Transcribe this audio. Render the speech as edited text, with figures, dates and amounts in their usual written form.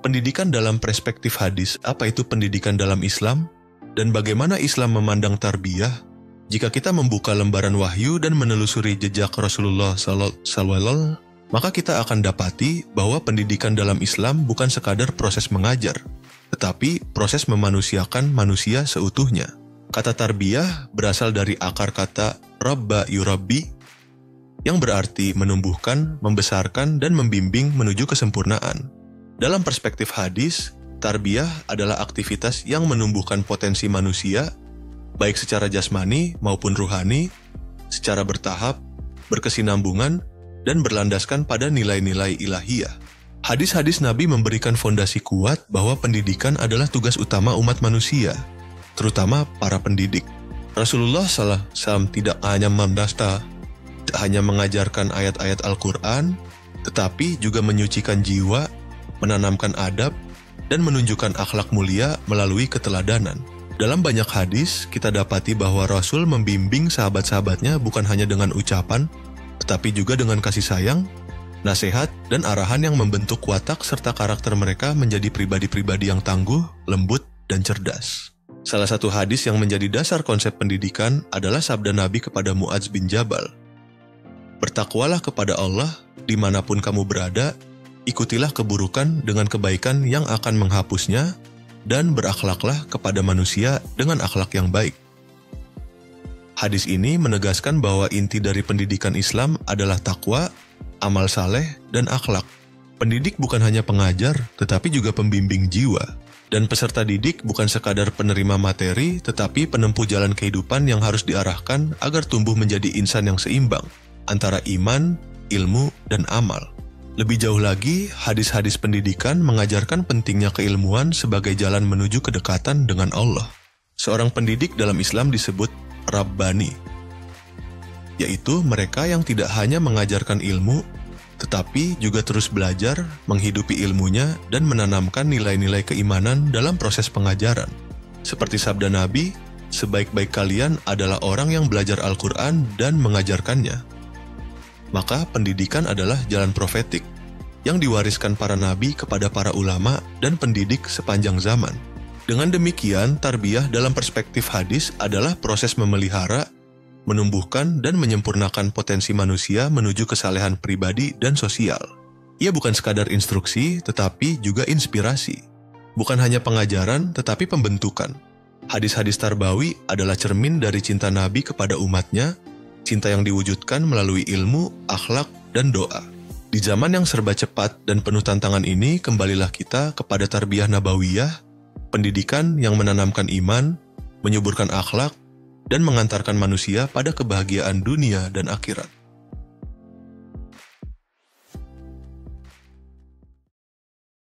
Pendidikan dalam perspektif hadis, apa itu pendidikan dalam Islam? Dan bagaimana Islam memandang tarbiyah? Jika kita membuka lembaran wahyu dan menelusuri jejak Rasulullah SAW, maka kita akan dapati bahwa pendidikan dalam Islam bukan sekadar proses mengajar, tetapi proses memanusiakan manusia seutuhnya. Kata tarbiyah berasal dari akar kata rabba yurabbi, yang berarti menumbuhkan, membesarkan, dan membimbing menuju kesempurnaan. Dalam perspektif hadis, tarbiyah adalah aktivitas yang menumbuhkan potensi manusia, baik secara jasmani maupun ruhani, secara bertahap, berkesinambungan, dan berlandaskan pada nilai-nilai ilahiyah. Hadis-hadis Nabi memberikan fondasi kuat bahwa pendidikan adalah tugas utama umat manusia, terutama para pendidik. Rasulullah SAW tidak hanya mengajarkan ayat-ayat Al-Quran, tetapi juga menyucikan jiwa, menanamkan adab, dan menunjukkan akhlak mulia melalui keteladanan. Dalam banyak hadis, kita dapati bahwa Rasul membimbing sahabat-sahabatnya bukan hanya dengan ucapan, tetapi juga dengan kasih sayang, nasihat, dan arahan yang membentuk watak serta karakter mereka menjadi pribadi-pribadi yang tangguh, lembut, dan cerdas. Salah satu hadis yang menjadi dasar konsep pendidikan adalah sabda Nabi kepada Mu'adz bin Jabal. Bertakwalah kepada Allah dimanapun kamu berada, ikutilah keburukan dengan kebaikan yang akan menghapusnya, dan berakhlaklah kepada manusia dengan akhlak yang baik. Hadis ini menegaskan bahwa inti dari pendidikan Islam adalah takwa, amal saleh, dan akhlak. Pendidik bukan hanya pengajar, tetapi juga pembimbing jiwa. Dan peserta didik bukan sekadar penerima materi, tetapi penempuh jalan kehidupan yang harus diarahkan agar tumbuh menjadi insan yang seimbang antara iman, ilmu, dan amal. Lebih jauh lagi, hadis-hadis pendidikan mengajarkan pentingnya keilmuan sebagai jalan menuju kedekatan dengan Allah. Seorang pendidik dalam Islam disebut Rabbani, yaitu mereka yang tidak hanya mengajarkan ilmu, tetapi juga terus belajar, menghidupi ilmunya, dan menanamkan nilai-nilai keimanan dalam proses pengajaran. Seperti sabda Nabi, sebaik-baik kalian adalah orang yang belajar Al-Quran dan mengajarkannya. Maka pendidikan adalah jalan profetik yang diwariskan para nabi kepada para ulama dan pendidik sepanjang zaman. Dengan demikian, tarbiyah dalam perspektif hadis adalah proses memelihara, menumbuhkan, dan menyempurnakan potensi manusia menuju kesalehan pribadi dan sosial. Ia bukan sekadar instruksi, tetapi juga inspirasi. Bukan hanya pengajaran, tetapi pembentukan. Hadis-hadis tarbawi adalah cermin dari cinta Nabi kepada umatnya, cinta yang diwujudkan melalui ilmu, akhlak, dan doa. Di zaman yang serba cepat dan penuh tantangan ini, kembalilah kita kepada tarbiyah nabawiyah, pendidikan yang menanamkan iman, menyuburkan akhlak, dan mengantarkan manusia pada kebahagiaan dunia dan akhirat.